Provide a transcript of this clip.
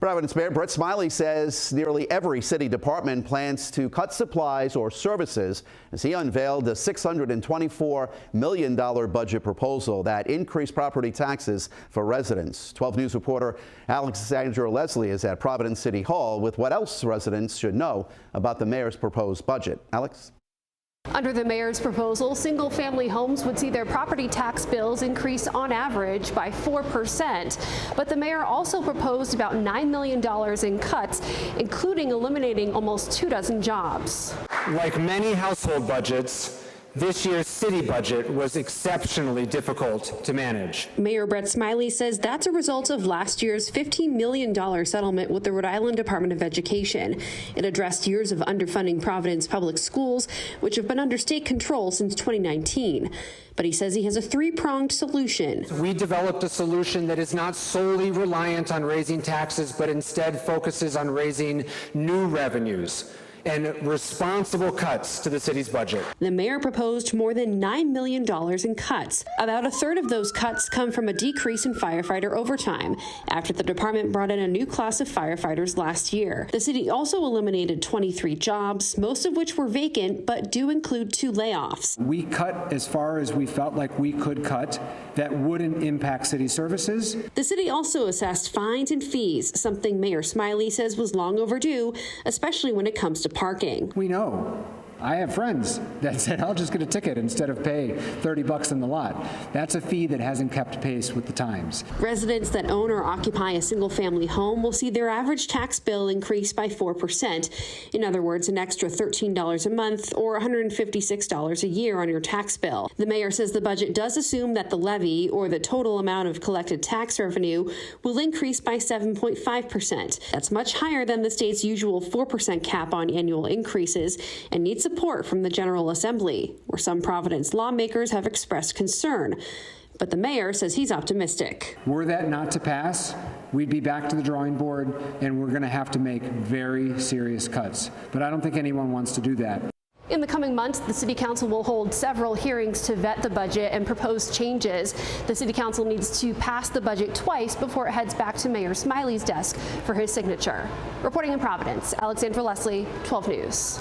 Providence Mayor Brett Smiley says nearly every city department plans to cut supplies or services as he unveiled a $624 million budget proposal that increased property taxes for residents. 12 News reporter Alexandra Leslie is at Providence City Hall with what else residents should know about the mayor's proposed budget. Alex? Under the mayor's proposal, single-family homes would see their property tax bills increase on average by 4%. But the mayor also proposed about $9 million in cuts, including eliminating almost 24 jobs. Like many household budgets, this year's city budget was exceptionally difficult to manage. Mayor Brett Smiley says that's a result of last year's $15 million settlement with the Rhode Island Department of Education. It addressed years of underfunding Providence public schools, which have been under state control since 2019. But he says he has a three-pronged solution. We developed a solution that is not solely reliant on raising taxes, but instead focuses on raising new revenues and responsible cuts to the city's budget. The mayor proposed more than $9 million in cuts. About a third of those cuts come from a decrease in firefighter overtime after the department brought in a new class of firefighters last year. The city also eliminated 23 jobs, most of which were vacant, but do include 2 layoffs. We cut as far as we felt like we could cut that wouldn't impact city services. The city also assessed fines and fees, something Mayor Smiley says was long overdue, especially when it comes to parking. We know. I have friends that said, I'll just get a ticket instead of pay $30 in the lot. That's a fee that hasn't kept pace with the times. Residents that own or occupy a single-family home will see their average tax bill increase by 4%. In other words, an extra $13 a month or $156 a year on your tax bill. The mayor says the budget does assume that the levy, or the total amount of collected tax revenue, will increase by 7.5%. That's much higher than the state's usual 4% cap on annual increases and needs support from the General Assembly, where some Providence lawmakers have expressed concern. But the mayor says he's optimistic. Were that not to pass, we'd be back to the drawing board, and we're going to have to make very serious cuts. But I don't think anyone wants to do that. In the coming months, the City Council will hold several hearings to vet the budget and propose changes. The City Council needs to pass the budget twice before it heads back to Mayor Smiley's desk for his signature. Reporting in Providence, Alexandra Leslie, 12 News.